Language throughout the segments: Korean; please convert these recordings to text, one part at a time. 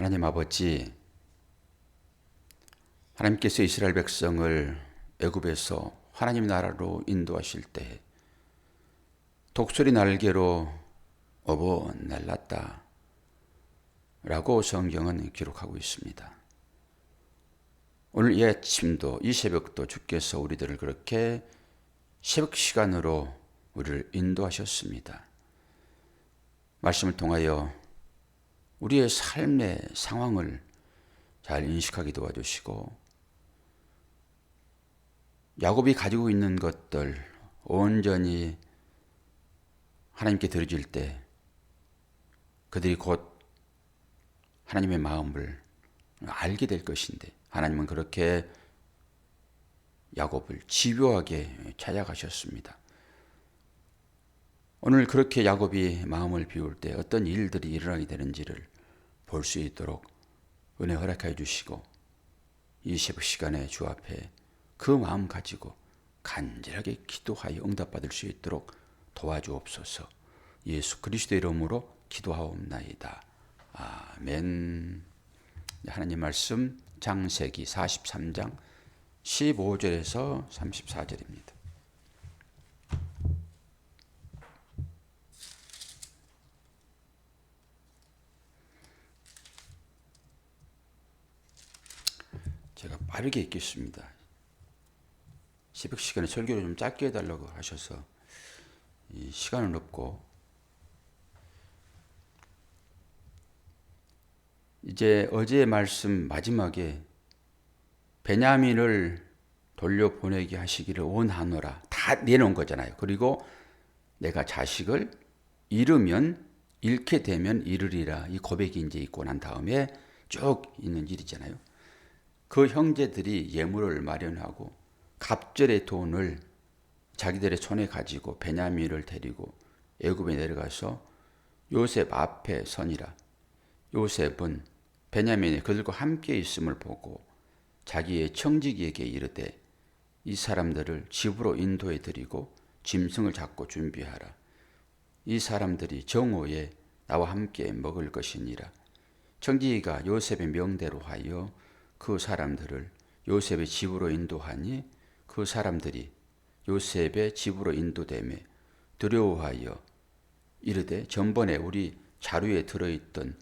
하나님 아버지, 하나님께서 이스라엘 백성을 애굽에서 하나님 나라로 인도하실 때 독수리 날개로 업어 날랐다 라고 성경은 기록하고 있습니다. 오늘 이 아침도 이 새벽도 주께서 우리들을 그렇게 새벽 시간으로 우리를 인도하셨습니다. 말씀을 통하여 우리의 삶의 상황을 잘 인식하게 도와주시고 야곱이 가지고 있는 것들 온전히 하나님께 드려질 때 그들이 곧 하나님의 마음을 알게 될 것인데 하나님은 그렇게 야곱을 집요하게 찾아가셨습니다. 오늘 그렇게 야곱이 마음을 비울 때 어떤 일들이 일어나게 되는지를 볼 수 있도록 은혜 허락해 주시고 이 새벽 시간에 주 앞에 그 마음 가지고 간절하게 기도하여 응답받을 수 있도록 도와주옵소서. 예수 그리스도의 이름으로 기도하옵나이다. 아멘. 하나님 말씀 창세기 43장 15절에서 34절입니다. 제가 빠르게 읽겠습니다. 새벽 시간에 설교를 좀 짧게 해달라고 하셔서 이 시간은 없고 이제 어제의 말씀 마지막에 베냐민을 돌려보내게 하시기를 원하노라 다 내놓은 거잖아요. 그리고 내가 자식을 잃으면 잃게 되면 잃으리라 이 고백이 이제 있고 난 다음에 쭉 있는 일이잖아요. 그 형제들이 예물을 마련하고 갑절의 돈을 자기들의 손에 가지고 베냐민을 데리고 애굽에 내려가서 요셉 앞에 서니라. 요셉은 베냐민이 그들과 함께 있음을 보고 자기의 청지기에게 이르되 이 사람들을 집으로 인도해 드리고 짐승을 잡고 준비하라. 이 사람들이 정오에 나와 함께 먹을 것이니라. 청지기가 요셉의 명대로 하여 그 사람들을 요셉의 집으로 인도하니 그 사람들이 요셉의 집으로 인도되매 두려워하여 이르되 전번에 우리 자루에 들어있던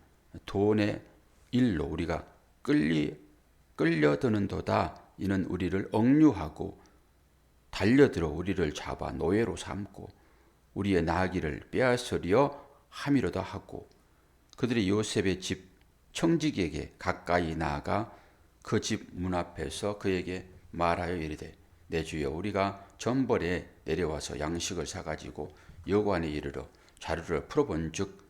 돈의 일로 우리가 끌려드는도다. 이는 우리를 억류하고 달려들어 우리를 잡아 노예로 삼고 우리의 나귀를 빼앗으려 함이로다 하고 그들이 요셉의 집 청지기에게 가까이 나아가 그 집 문 앞에서 그에게 말하여 이르되 내 주여 우리가 전벌에 내려와서 양식을 사가지고 여관에 이르러 자루를 풀어본즉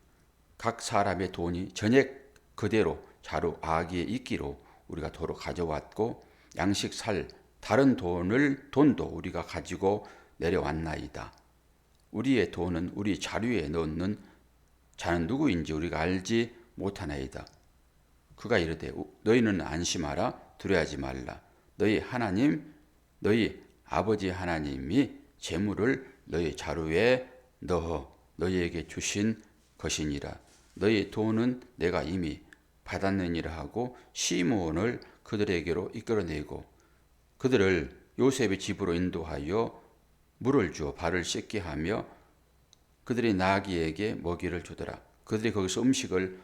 각 사람의 돈이 전액 그대로 자루 아기에 있기로 우리가 도로 가져왔고 양식 살 다른 돈도 우리가 가지고 내려왔나이다. 우리의 돈은 우리 자루에 넣는 자는 누구인지 우리가 알지 못하나이다. 그가 이르되 너희는 안심하라 두려워하지 말라. 너희 하나님 너희 아버지 하나님이 재물을 너희 자루에 넣어 너희에게 주신 것이니라. 너희 돈은 내가 이미 받았느니라 하고 시므온을 그들에게로 이끌어내고 그들을 요셉의 집으로 인도하여 물을 주어 발을 씻게 하며 그들의 나귀에게 먹이를 주더라. 그들이 거기서 음식을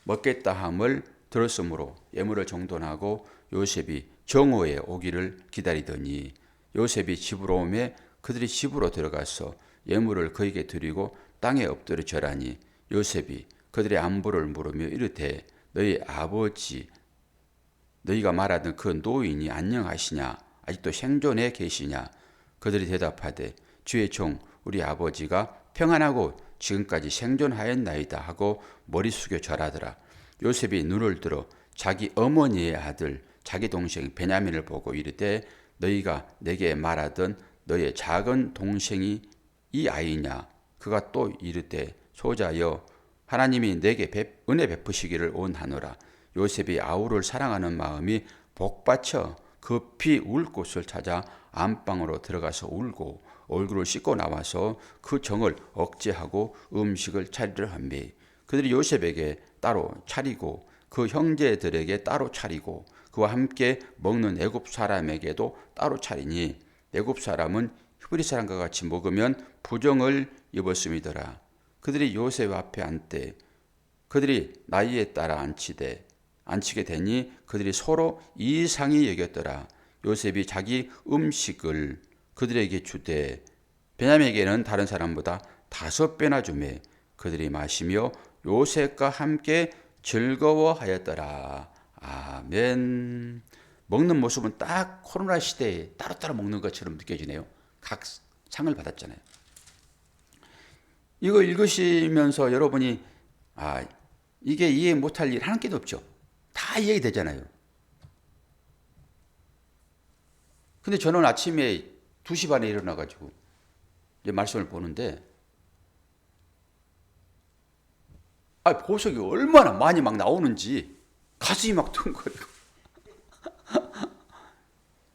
먹겠다 함을 들었으므로 예물을 정돈하고 요셉이 정오에 오기를 기다리더니 요셉이 집으로 오매 그들이 집으로 들어가서 예물을 그에게 드리고 땅에 엎드려 절하니 요셉이 그들의 안부를 물으며 이르되 너희 아버지 너희가 말하던 그 노인이 안녕하시냐 아직도 생존해 계시냐. 그들이 대답하되 주의 종 우리 아버지가 평안하고 지금까지 생존하였나이다 하고 머리 숙여 절하더라. 요셉이 눈을 들어 자기 어머니의 아들 자기 동생 베냐민을 보고 이르되 너희가 내게 말하던 너의 작은 동생이 이 아이냐. 그가 또 이르되 소자여 하나님이 내게 은혜 베푸시기를 원하노라. 요셉이 아우를 사랑하는 마음이 복받쳐 급히 울 곳을 찾아 안방으로 들어가서 울고 얼굴을 씻고 나와서 그 정을 억제하고 음식을 차리려 하매 그들이 요셉에게 따로 차리고 그 형제들에게 따로 차리고 그와 함께 먹는 애굽 사람에게도 따로 차리니 애굽 사람은 히브리 사람과 같이 먹으면 부정을 입었음이더라. 그들이 요셉 앞에 앉되 그들이 나이에 따라 앉히게 되니 그들이 서로 이상히 여겼더라. 요셉이 자기 음식을 그들에게 주되 베냐민에게는 다른 사람보다 5배나 주매 그들이 마시며 요셉과 함께 즐거워하였더라. 아멘. 먹는 모습은 딱 코로나 시대에 따로따로 먹는 것처럼 느껴지네요. 각 상을 받았잖아요. 이거 읽으시면서 여러분이 이게 이해 못할 일 한 개도 없죠. 다 이해되잖아요. 근데 저는 아침에 2시 반에 일어나가지고 이제 말씀을 보는데 보석이 얼마나 많이 막 나오는지 가슴이 막 둥거리고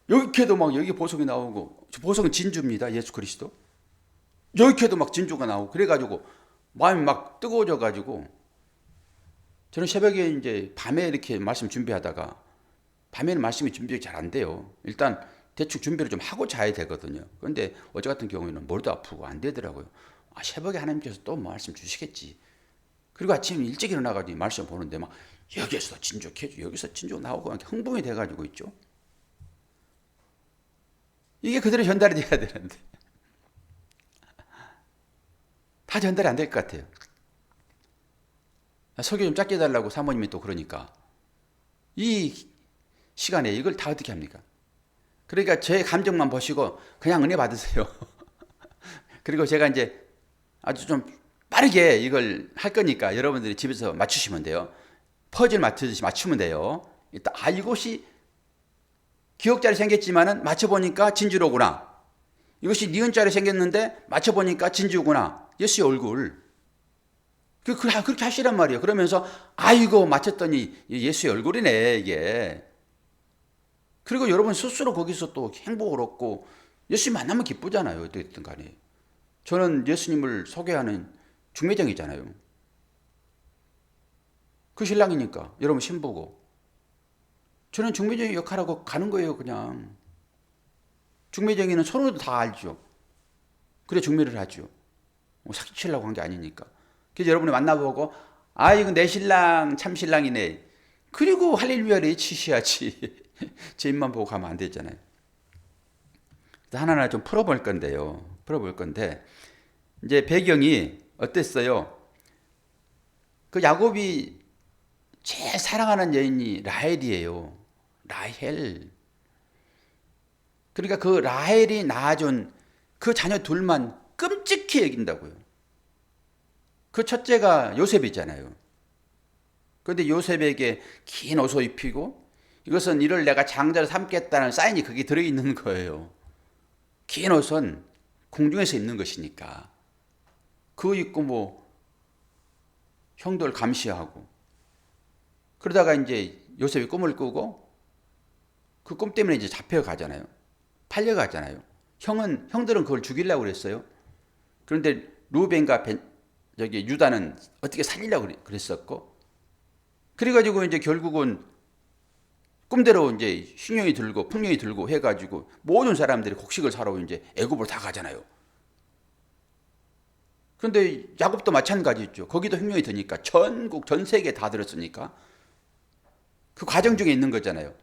여기에도 막 여기 보석이 나오고 보석은 진주입니다. 예수 그리스도. 여기에도 막 진주가 나오고 그래가지고 마음이 막 뜨거워져가지고 저는 새벽에 이제 밤에 이렇게 말씀 준비하다가 밤에는 말씀이 준비가 잘 안 돼요. 일단 대충 준비를 좀 하고 자야 되거든요. 그런데 어제 같은 경우에는 머리도 아프고 안 되더라고요. 새벽에 하나님께서 또 말씀 주시겠지. 그리고 아침에 일찍 일어나가지고 말씀 보는데 막 여기서 진주 캐주 여기서 진주 나오고 막 흥분이 돼가지고 있죠. 이게 그대로 전달이 돼야 되는데 다 전달이 안 될 것 같아요. 설교 좀 짧게 해달라고 사모님이 또 그러니까 이 시간에 이걸 다 어떻게 합니까? 그러니까 제 감정만 보시고 그냥 은혜 받으세요. 그리고 제가 이제 아주 좀 빠르게 이걸 할 거니까 여러분들이 집에서 맞추시면 돼요. 퍼즐 맞추듯이 맞추면 돼요. 일단 이것이 기억자리 생겼지만은 맞춰보니까 진주로구나. 이것이 니은자리 생겼는데 맞춰보니까 진주구나. 예수의 얼굴. 그렇게 하시란 말이에요. 그러면서 아이고 맞췄더니 예수의 얼굴이네 이게. 그리고 여러분 스스로 거기서 또 행복을 얻고 예수님 만나면 기쁘잖아요. 어쨌든 간에. 저는 예수님을 소개하는 중매장이잖아요. 그 신랑이니까 여러분 신부고. 저는 중매장의 역할하고 가는 거예요. 그냥. 중매장이는 서로도 다 알죠. 그래 중매를 하죠. 사기치려고 한 게 아니니까. 그래서 여러분이 만나보고 이거 내 신랑 참 신랑이네. 그리고 할렐루야를 치셔야지. 제 입만 보고 가면 안 되잖아요. 하나하나 좀 풀어볼 건데요. 이제 배경이 어땠어요? 그 야곱이 제일 사랑하는 여인이 라헬이에요. 라헬. 그러니까 그 라헬이 낳아준 그 자녀 둘만 끔찍히 여긴다고요. 그 첫째가 요셉이잖아요. 그런데 요셉에게 긴 옷을 입히고 이것은 이를 내가 장자로 삼겠다는 사인이 거기 들어있는 거예요. 긴 옷은 궁중에서 입는 것이니까. 그거 입고 형들 감시하고 그러다가 이제 요셉이 꿈을 꾸고 그 꿈 때문에 이제 잡혀가잖아요. 팔려가잖아요. 형들은 그걸 죽이려고 그랬어요. 그런데 루벤과 유다는 어떻게 살리려고 그랬었고 그래가지고 이제 결국은 꿈대로 이제 흉년이 들고 풍년이 들고 해가지고 모든 사람들이 곡식을 사러 이제 애굽으로 다 가잖아요. 그런데 야곱도 마찬가지죠. 거기도 흉년이 드니까 전국 전 세계 다 들었으니까 그 과정 중에 있는 거잖아요.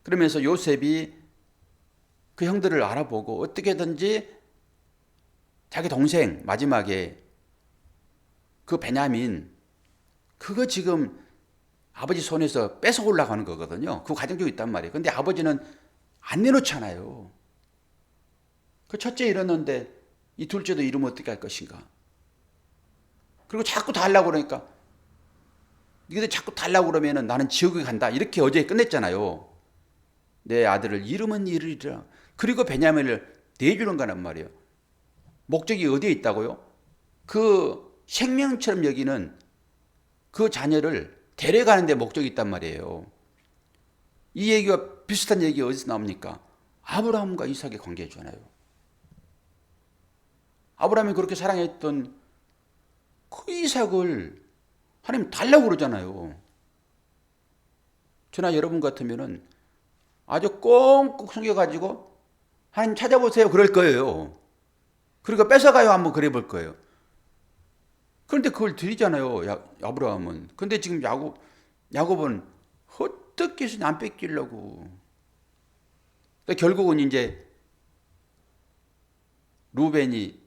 그러면서 요셉이 그 형들을 알아보고 어떻게든지 자기 동생 마지막에 그 베냐민 그거 지금 아버지 손에서 뺏어오려고 하는 거거든요. 그 과정 중에 있단 말이에요. 근데 아버지는 안 내놓잖아요. 그 첫째 이러는데 이 둘째도 이러면 어떻게 할 것인가. 그리고 자꾸 달라고 그러니까 니들 자꾸 달라고 그러면은 나는 지옥에 간다. 이렇게 어제 끝냈잖아요. 내 아들을 이름은 이르리라. 그리고 베냐민을 내주는 거란 말이에요. 목적이 어디에 있다고요? 그 생명처럼 여기는 그 자녀를 데려가는 데 목적이 있단 말이에요. 이 얘기와 비슷한 얘기가 어디서 나옵니까? 아브라함과 이삭의 관계잖아요. 아브라함이 그렇게 사랑했던 그 이삭을 하나님 달라고 그러잖아요. 저나 여러분 같으면은 아주 꽁꽁 숨겨가지고 하나님 찾아보세요 그럴 거예요. 그러니까 뺏어가요 한번 그래 볼 거예요. 그런데 그걸 드리잖아요. 아브라함은. 근데 지금 야곱은 어떻게 해서 안 뺏기려고. 그러니까 결국은 이제 루벤이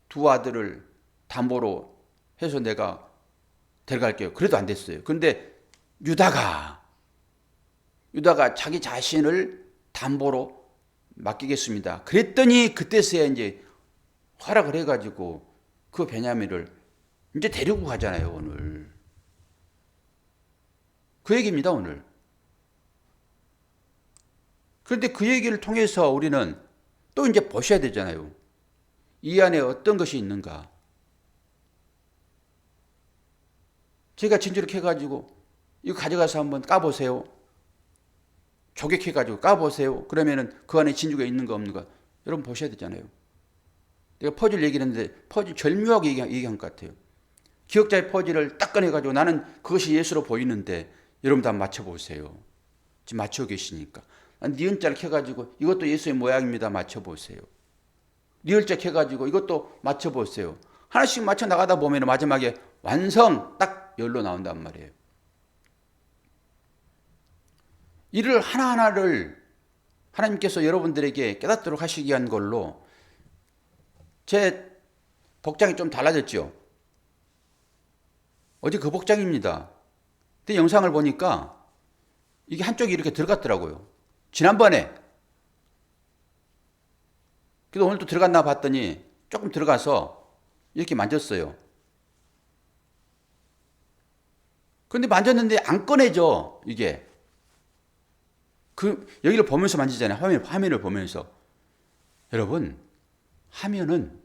두 아들을 담보로 해서 내가 데려갈게요. 그래도 안 됐어요. 그런데 유다가 자기 자신을 담보로 맡기겠습니다. 그랬더니 그때서야 이제 허락을 해가지고 그 베냐민을 이제 데리고 가잖아요, 오늘. 그 얘기입니다, 오늘. 그런데 그 얘기를 통해서 우리는 또 이제 보셔야 되잖아요. 이 안에 어떤 것이 있는가. 제가 진주를 해가지고 이거 가져가서 한번 까보세요. 조격해가지고 까보세요. 그러면은 그 안에 진주가 있는가 없는가. 여러분 보셔야 되잖아요. 내가 퍼즐 얘기를 했는데 퍼즐 절묘하게 얘기한 것 같아요. 기억자의 퍼즐을 딱 꺼내가지고 나는 그것이 예수로 보이는데 여러분 다 맞춰보세요. 지금 맞추고 계시니까. 니은자를 켜가지고 이것도 예수의 모양입니다. 맞춰보세요. 리을자 켜가지고 이것도 맞춰보세요. 하나씩 맞춰 나가다 보면 마지막에 완성 딱 열로 나온단 말이에요. 이를 하나하나를 하나님께서 여러분들에게 깨닫도록 하시기 위한 걸로 제 복장이 좀 달라졌죠. 어제 그 복장입니다. 근데 영상을 보니까 이게 한쪽이 이렇게 들어갔더라고요. 지난번에. 그래서 오늘 또 들어갔나 봤더니 조금 들어가서 이렇게 만졌어요. 그런데 만졌는데 안 꺼내져, 이게. 여기를 보면서 만지잖아요. 화면을 보면서. 여러분, 화면은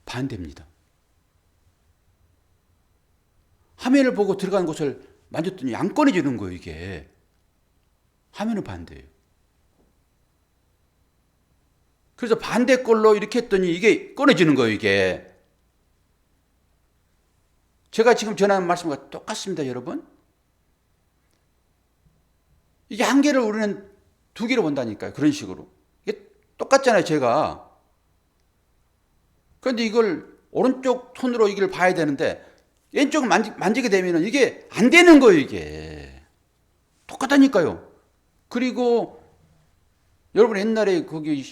반대입니다. 화면을 보고 들어가는 곳을 만졌더니 안 꺼내지는 거예요, 이게. 화면은 반대예요. 그래서 반대 걸로 이렇게 했더니 이게 꺼내지는 거예요, 이게. 제가 지금 전하는 말씀과 똑같습니다, 여러분. 이게 한 개를 우리는 두 개로 본다니까요, 그런 식으로. 이게 똑같잖아요, 제가. 그런데 이걸 오른쪽 손으로 이걸 봐야 되는데 왼쪽을 만지게 되면 이게 안 되는 거예요, 이게. 똑같다니까요. 그리고 여러분 옛날에 거기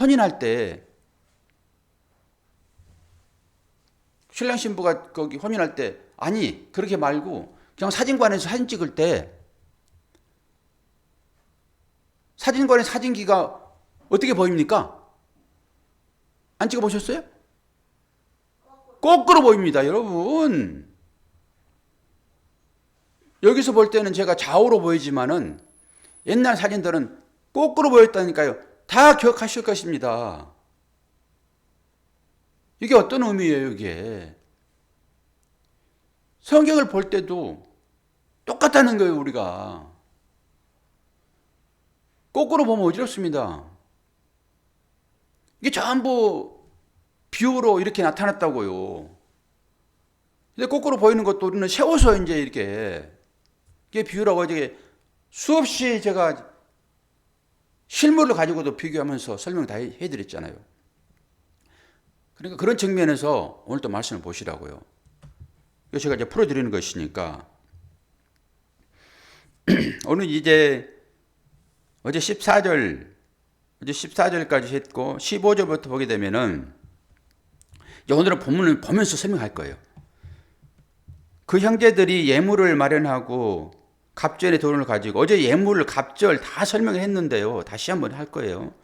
혼인할 때 신랑 신부가 거기 혼인할 때 아니 그렇게 말고 그냥 사진관에서 사진 찍을 때 사진관의 사진기가 어떻게 보입니까? 안 찍어보셨어요? 거꾸로 보입니다, 여러분. 여기서 볼 때는 제가 좌우로 보이지만은 옛날 사진들은 거꾸로 보였다니까요. 다 기억하실 것입니다. 이게 어떤 의미예요, 이게? 성경을 볼 때도 똑같다는 거예요, 우리가. 거꾸로 보면 어지럽습니다. 이게 전부 비유로 이렇게 나타났다고요. 근데 거꾸로 보이는 것도 우리는 세워서 이제 이게 비유라고 이제 수없이 제가 실물을 가지고도 비교하면서 설명 다 해드렸잖아요. 그러니까 그런 측면에서 오늘 또 말씀을 보시라고요. 이거 제가 이제 풀어드리는 것이니까. 오늘 이제 어제 14절까지 했고 15절부터 보게 되면은 오늘은 본문을 보면서 설명할 거예요. 그 형제들이 예물을 마련하고 갑절의 돈을 가지고 어제 예물을 갑절 다 설명을 했는데요. 다시 한번 할 거예요.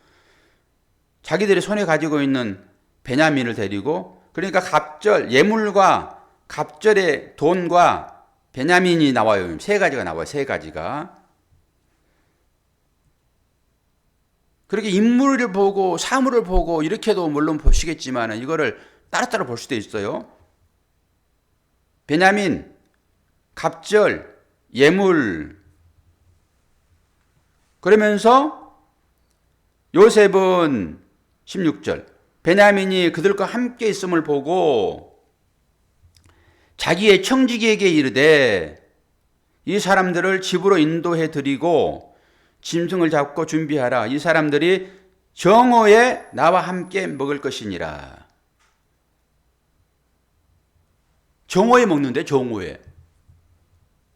자기들이 손에 가지고 있는 베냐민을 데리고 그러니까 갑절 예물과 갑절의 돈과 베냐민이 나와요. 세 가지가 나와요. 세 가지가. 그렇게 인물을 보고 사물을 보고 이렇게도 물론 보시겠지만 이거를 따로따로 볼 수도 있어요. 베냐민, 갑절, 예물. 그러면서 요셉은 16절 베냐민이 그들과 함께 있음을 보고 자기의 청지기에게 이르되 이 사람들을 집으로 인도해 드리고 짐승을 잡고 준비하라. 이 사람들이 정오에 나와 함께 먹을 것이니라. 정오에 먹는데, 정오에.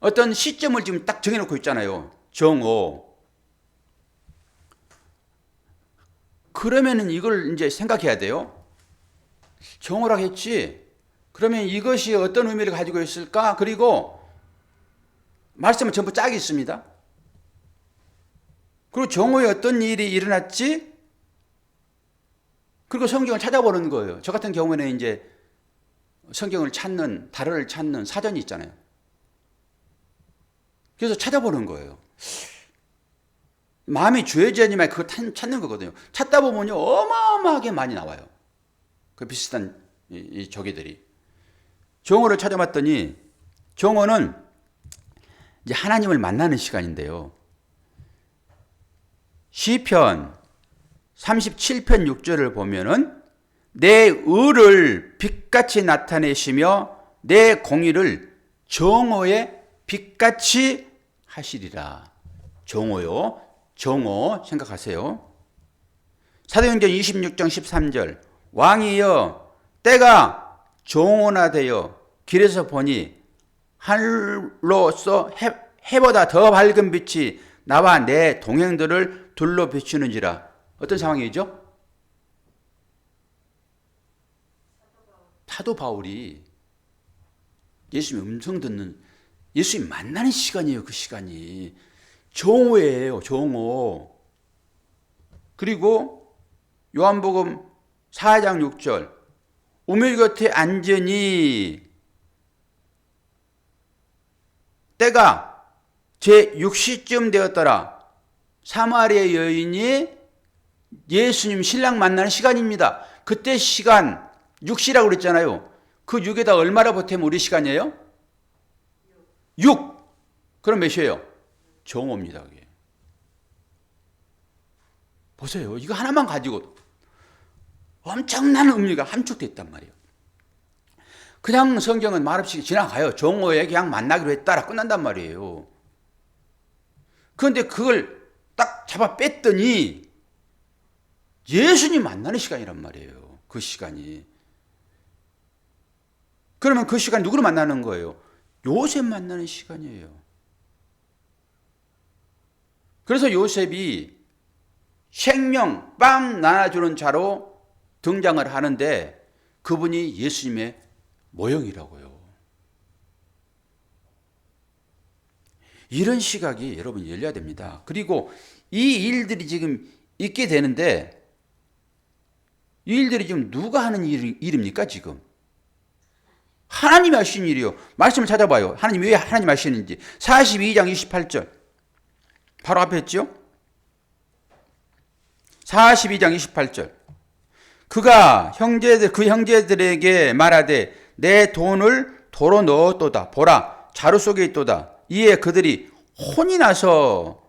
어떤 시점을 지금 딱 정해놓고 있잖아요. 정오. 그러면은 이걸 이제 생각해야 돼요. 정오라고 했지. 그러면 이것이 어떤 의미를 가지고 있을까? 그리고 말씀은 전부 짝이 있습니다. 그리고 정오에 어떤 일이 일어났지? 그리고 성경을 찾아보는 거예요. 저 같은 경우에는 이제 성경을 찾는, 달을 찾는 사전이 있잖아요. 그래서 찾아보는 거예요. 마음이 주어져야지만 그거 찾는 거거든요. 찾다 보면요, 어마어마하게 많이 나와요. 그 비슷한 이 조개들이. 정오를 찾아봤더니, 정오는 이제 하나님을 만나는 시간인데요. 시편 37편 6절을 보면은 내 의를 빛같이 나타내시며 내 공의를 정오에 빛같이 하시리라. 정오요. 정오 생각하세요. 사도행전 26장 13절 왕이여 때가 정오나 되어 길에서 보니 하늘로서 해보다 더 밝은 빛이 나와 내 동행들을 둘러 비추는지라. 어떤 상황이죠? 사도 바울이 예수님 음성 듣는, 예수님 만나는 시간이에요. 그 시간이 정오예요. 정오. 그리고 요한복음 4장 6절 우물 곁에 앉으니 때가 제6시쯤 되었더라. 사마리아 여인이 예수님 신랑 만나는 시간입니다. 그때 시간 6시라고 그랬잖아요. 그 6에다 얼마나 보태면 우리 시간이에요? 6. 그럼 몇 시예요? 정오입니다. 그게. 보세요. 이거 하나만 가지고 엄청난 의미가 함축되어 있단 말이에요. 그냥 성경은 말없이 지나가요. 정오에 그냥 만나기로 했다라 끝난단 말이에요. 그런데 그걸 딱 잡아 뺐더니 예수님 만나는 시간이란 말이에요. 그 시간이. 그러면 그 시간 누구를 만나는 거예요? 요셉 만나는 시간이에요. 그래서 요셉이 생명 빵 나눠주는 자로 등장을 하는데 그분이 예수님의 모형이라고요. 이런 시각이 여러분 열려야 됩니다. 그리고 이 일들이 지금 있게 되는데 이 일들이 지금 누가 하는 일입니까 지금? 하나님이 하신 일이요. 말씀을 찾아봐요. 하나님 왜 하나님 하시는지. 42장 28절 바로 앞에 했죠. 42장 28절 그가 그 형제들에게 말하되 내 돈을 도로 넣었도다. 보라 자루 속에 있도다. 이에 그들이 혼이 나서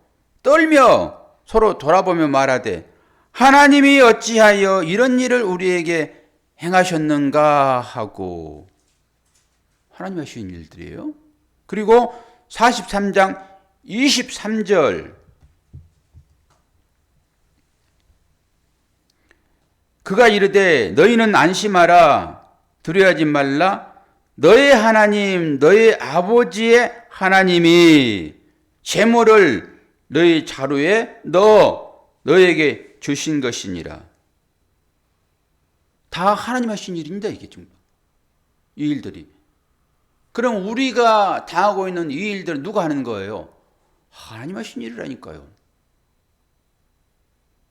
떨며 서로 돌아보며 말하되 하나님이 어찌하여 이런 일을 우리에게 행하셨는가 하고. 하나님 하신 일들이에요. 그리고 43장 23절 그가 이르되 너희는 안심하라 두려워하지 말라 너의 하나님 너의 아버지의 하나님이 재물을 너희 자루에 넣어 너에게 주신 것이니라. 다 하나님 하신 일입니다. 이게 좀 이 일들이. 그럼 우리가 당하고 있는 이 일들은 누가 하는 거예요? 하나님 하신 일이라니까요.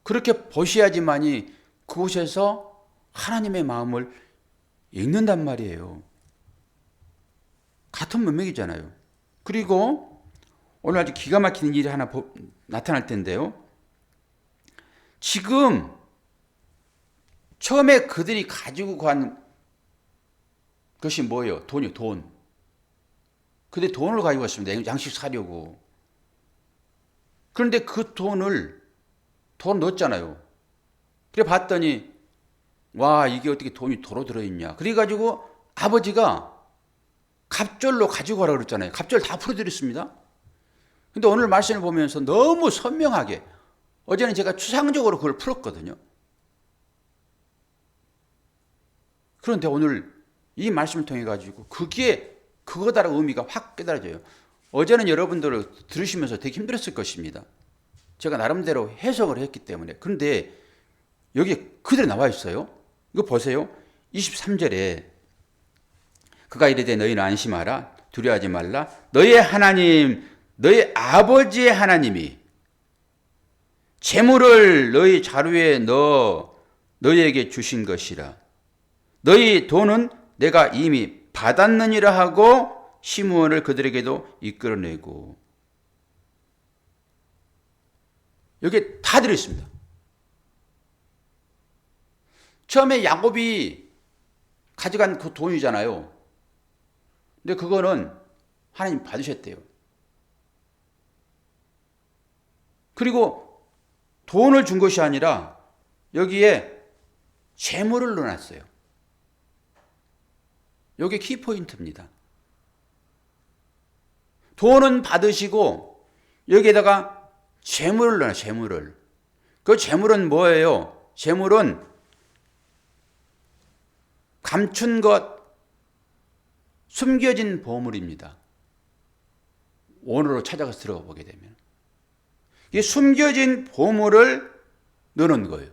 그렇게 보셔야지만이 그곳에서 하나님의 마음을 읽는단 말이에요. 같은 문맥이잖아요. 그리고 오늘 아주 기가 막히는 일이 하나 나타날 텐데요. 지금 처음에 그들이 가지고 간 것이 뭐예요? 돈이요. 돈. 근데 돈을 가지고 왔습니다. 양식 사려고. 그런데 그 돈 넣었잖아요. 그래 봤더니 와 이게 어떻게 돈이 도로 들어있냐. 그래가지고 아버지가 갑절로 가지고 가라고 그랬잖아요. 갑절 다 풀어드렸습니다. 근데 오늘 말씀을 보면서 너무 선명하게, 어제는 제가 추상적으로 그걸 풀었거든요. 그런데 오늘 이 말씀을 통해 가지고 그게 그거다라는 의미가 확 깨달아져요. 어제는 여러분들 들으시면서 되게 힘들었을 것입니다. 제가 나름대로 해석을 했기 때문에. 그런데 여기 그대로 나와 있어요. 이거 보세요. 23절에 그가 이르되 너희는 안심하라 두려워하지 말라 너희의 하나님 너희 아버지의 하나님이 재물을 너희 자루에 넣어 너희에게 주신 것이라 너희 돈은 내가 이미 받았느니라 하고 시므온을 그들에게도 이끌어내고. 여기에 다 들어있습니다. 처음에 야곱이 가져간 그 돈이잖아요. 근데 그거는 하나님 받으셨대요. 그리고 돈을 준 것이 아니라 여기에 재물을 넣어놨어요. 이게 키포인트입니다. 돈은 받으시고 여기에다가 재물을 넣어요. 재물을. 그 재물은 뭐예요? 재물은 감춘 것, 숨겨진 보물입니다. 원어로 찾아가서 들어가 보게 되면. 이 숨겨진 보물을 넣는 거예요.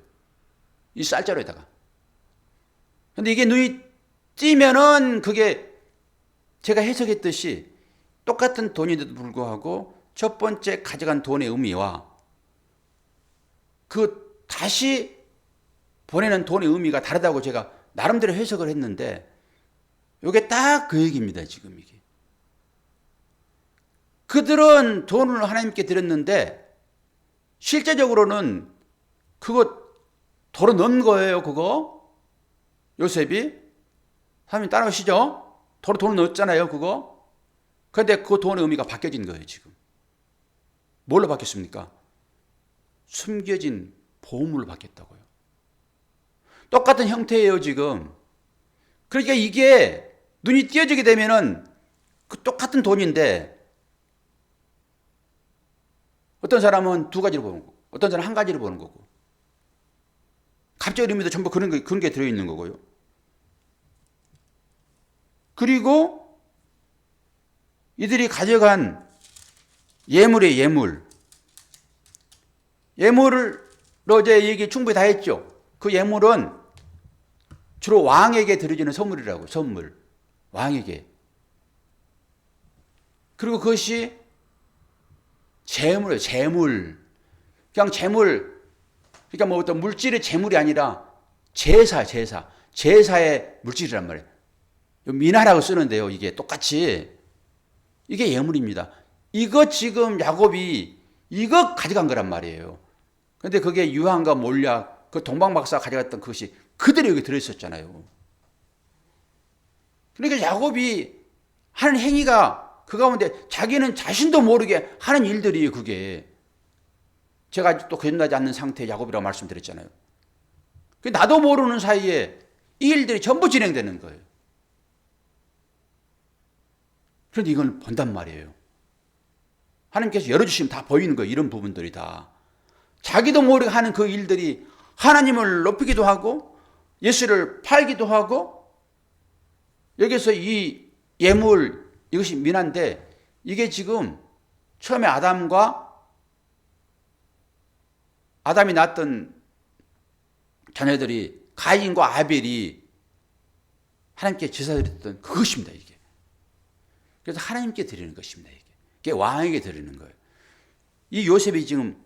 이 쌀자루에다가. 근데 이게 눈이 띄면은 그게 제가 해석했듯이 똑같은 돈인데도 불구하고 첫 번째 가져간 돈의 의미와 그 다시 보내는 돈의 의미가 다르다고 제가 나름대로 해석을 했는데 이게 딱 그 얘기입니다. 지금 이게. 그들은 돈을 하나님께 드렸는데 실제적으로는 그거 도로 넣은 거예요. 그거 요셉이. 사람이 따라오시죠? 도로 돈을 넣었잖아요. 그거. 그런데 그 돈의 의미가 바뀌어진 거예요. 지금. 뭘로 바뀌었습니까? 숨겨진 보물로 바뀌었다고요. 똑같은 형태예요. 지금. 그러니까 이게 눈이 띄어지게 되면은 그 똑같은 돈인데 어떤 사람은 두 가지를 보는 거고 어떤 사람은 한 가지를 보는 거고 갑자기 의미도 전부 그런 게 들어있는 거고요. 그리고 이들이 가져간 예물의 예물. 예물을 어제 얘기 충분히 다 했죠. 그 예물은 주로 왕에게 드려지는 선물이라고. 선물. 왕에게. 그리고 그것이 재물이에요. 재물. 그냥 재물. 그러니까 뭐 어떤 물질의 재물이 아니라 제사. 제사의 물질이란 말이에요. 미나라고 쓰는데요. 이게 똑같이. 이게 예물입니다. 이거 지금 야곱이 이거 가져간 거란 말이에요. 그런데 그게 유황과 몰약, 그 동방박사가 가져갔던 그것이 그대로 여기 들어있었잖아요. 그러니까 야곱이 하는 행위가 그 가운데 자기는 자신도 모르게 하는 일들이 그게 제가 아직도 거듭나지 않는 상태의 야곱이라고 말씀드렸잖아요. 나도 모르는 사이에 이 일들이 전부 진행되는 거예요. 그런데 이걸 본단 말이에요. 하나님께서 열어주시면 다 보이는 거예요. 이런 부분들이 다. 자기도 모르게 하는 그 일들이 하나님을 높이기도 하고 예수를 팔기도 하고 여기서 이 예물 이것이 미나인데 이게 지금 처음에 아담이 낳았던 자녀들이 가인과 아벨이 하나님께 제사드렸던 그것입니다. 이게. 그래서 하나님께 드리는 것입니다. 이게 왕에게 드리는 거예요. 이 요셉이 지금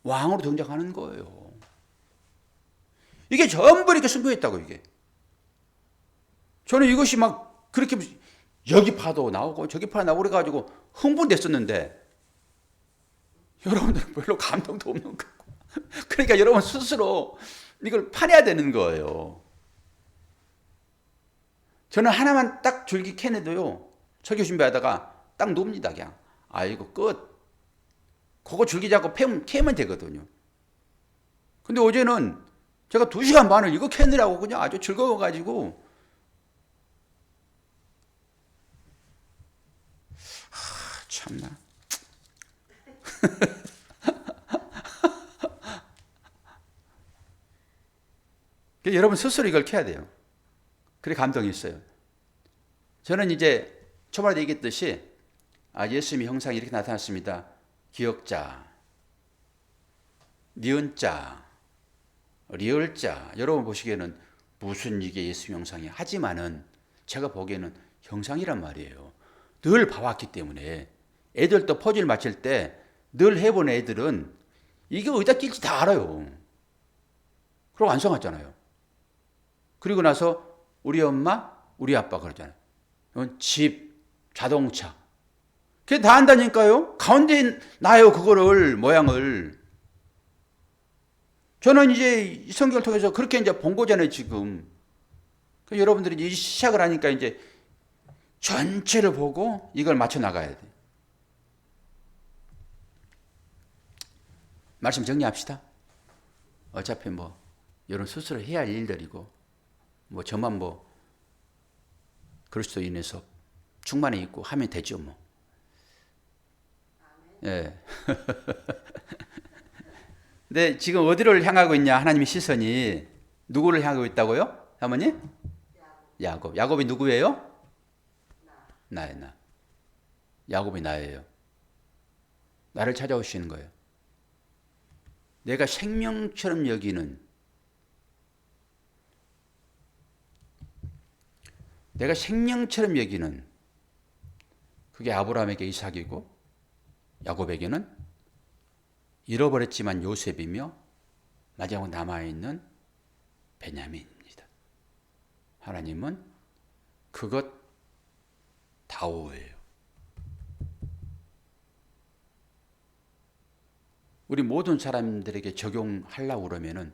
왕으로 등장하는 거예요. 이게 전부 이렇게 숨겨있다고 이게. 저는 이것이 막 그렇게 여기 파도 나오고 저기 파도 나오고 그래가지고 흥분됐었는데 여러분들은 별로 감동도 없는 거고. 그러니까 여러분 스스로 이걸 파내야 되는 거예요. 저는 하나만 딱 줄기 캐내도요. 설교 준비하다가 딱 놉니다. 그냥. 아이고 끝. 그거 줄기 잡고 캐면 되거든요. 근데 어제는 제가 2시간 반을 이거 캐느라고 그냥 아주 즐거워가지고 참나. 여러분 스스로 이걸 켜야 돼요. 그래 감동이 있어요. 저는 이제 초반에 얘기했듯이 예수님의 형상이 이렇게 나타났습니다. 기역자, 니은자, 리을자. 여러분 보시기에는 무슨 이게 예수님 형상이야. 하지만은 제가 보기에는 형상이란 말이에요. 늘 봐왔기 때문에. 애들도 퍼즐 맞힐 때 늘 해본 애들은 이게 어디다 낄지 다 알아요. 그리고 완성하잖아요. 그리고 나서 우리 엄마, 우리 아빠 그러잖아요. 집, 자동차. 그게 다 안다니까요. 가운데 놔요, 그거를, 모양을. 저는 이제 이 성경을 통해서 그렇게 이제 본 거잖아요, 지금. 여러분들이 이제 시작을 하니까 이제 전체를 보고 이걸 맞춰 나가야 돼. 말씀 정리합시다. 어차피 뭐, 여러분 스스로 해야 할 일들이고, 뭐, 저만 뭐, 그리스도 인해서 충만해 있고 하면 되죠, 뭐. 예. 근데 지금 어디를 향하고 있냐? 하나님의 시선이 누구를 향하고 있다고요? 사모님? 야곱. 야곱이 누구예요? 나예요, 나. 야곱이 나예요. 나를 찾아오시는 거예요. 내가 생명처럼 여기는, 내가 생명처럼 여기는 그게 아브라함에게 이삭이고 야곱에게는 잃어버렸지만 요셉이며 마지막 남아있는 베냐민입니다. 하나님은 그것 다오예요. 우리 모든 사람들에게 적용하려고 그러면은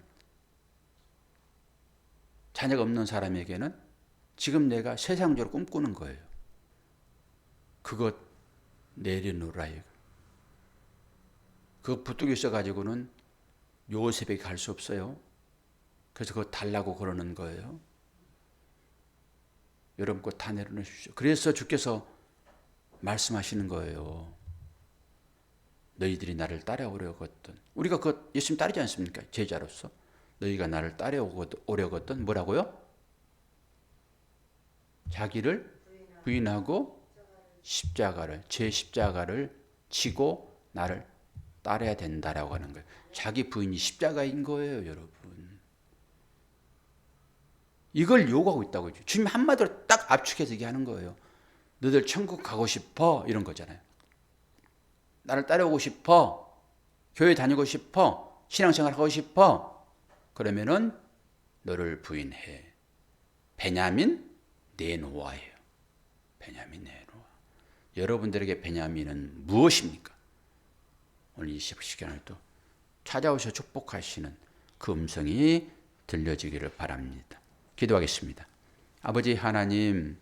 자녀가 없는 사람에게는 지금 내가 세상적으로 꿈꾸는 거예요. 그것 내려놓으라. 그거 부뚜기 있어가지고는 요셉에게 갈 수 없어요. 그래서 그거 달라고 그러는 거예요. 여러분 거 다 내려놓으십시오. 그래서 주께서 말씀하시는 거예요. 너희들이 나를 따라오려거든. 우리가 그 예수님 따르지 않습니까? 제자로서. 너희가 나를 따라오려거든. 뭐라고요? 자기를 부인하고 십자가를, 제 십자가를 지고 나를 따라야 된다라고 하는 거예요. 자기 부인이 십자가인 거예요, 여러분. 이걸 요구하고 있다고 했죠. 주님 한마디로 딱 압축해서 얘기하는 거예요. 너희들 천국 가고 싶어? 이런 거잖아요. 나를 따라오고 싶어? 교회 다니고 싶어? 신앙생활 하고 싶어? 그러면은 너를 부인해. 베냐민 내놓아예요. 베냐민 내놓아. 여러분들에게 베냐민은 무엇입니까? 오늘 이 시간을 또 찾아오셔 축복하시는 그 음성이 들려지기를 바랍니다. 기도하겠습니다. 아버지 하나님,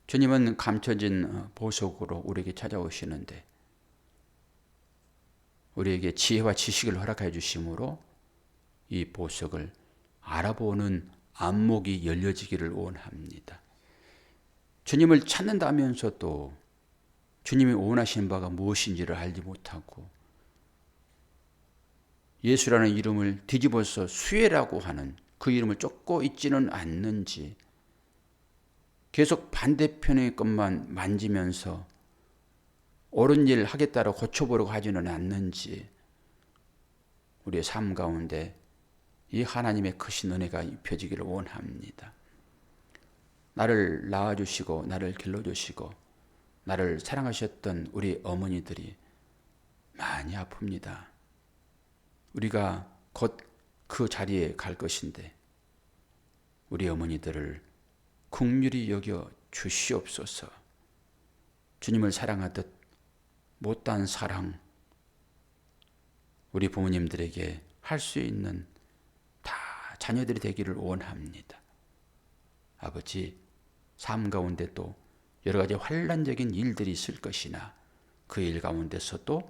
주님은 감춰진 보석으로 우리에게 찾아오시는데 우리에게 지혜와 지식을 허락해 주심으로 이 보석을 알아보는 안목이 열려지기를 원합니다. 주님을 찾는다면서도 주님이 원하시는 바가 무엇인지를 알지 못하고 예수라는 이름을 뒤집어서 수혜라고 하는 그 이름을 쫓고 있지는 않는지 계속 반대편의 것만 만지면서 옳은 일 하겠다고 고쳐보려고 하지는 않는지 우리의 삶 가운데 이 하나님의 크신 은혜가 입혀지기를 원합니다. 나를 낳아주시고 나를 길러주시고 나를 사랑하셨던 우리 어머니들이 많이 아픕니다. 우리가 곧 그 자리에 갈 것인데 우리 어머니들을 긍휼히 여겨 주시옵소서. 주님을 사랑하듯 못다한 사랑 우리 부모님들에게 할 수 있는 다 자녀들이 되기를 원합니다. 아버지, 삶 가운데 또 여러 가지 환란적인 일들이 있을 것이나 그 일 가운데서도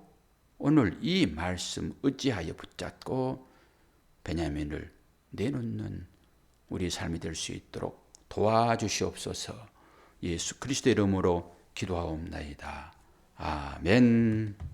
오늘 이 말씀 어찌하여 붙잡고 베냐민을 내놓는 우리 삶이 될 수 있도록 도와주시옵소서. 예수 그리스도의 이름으로 기도하옵나이다. 아멘.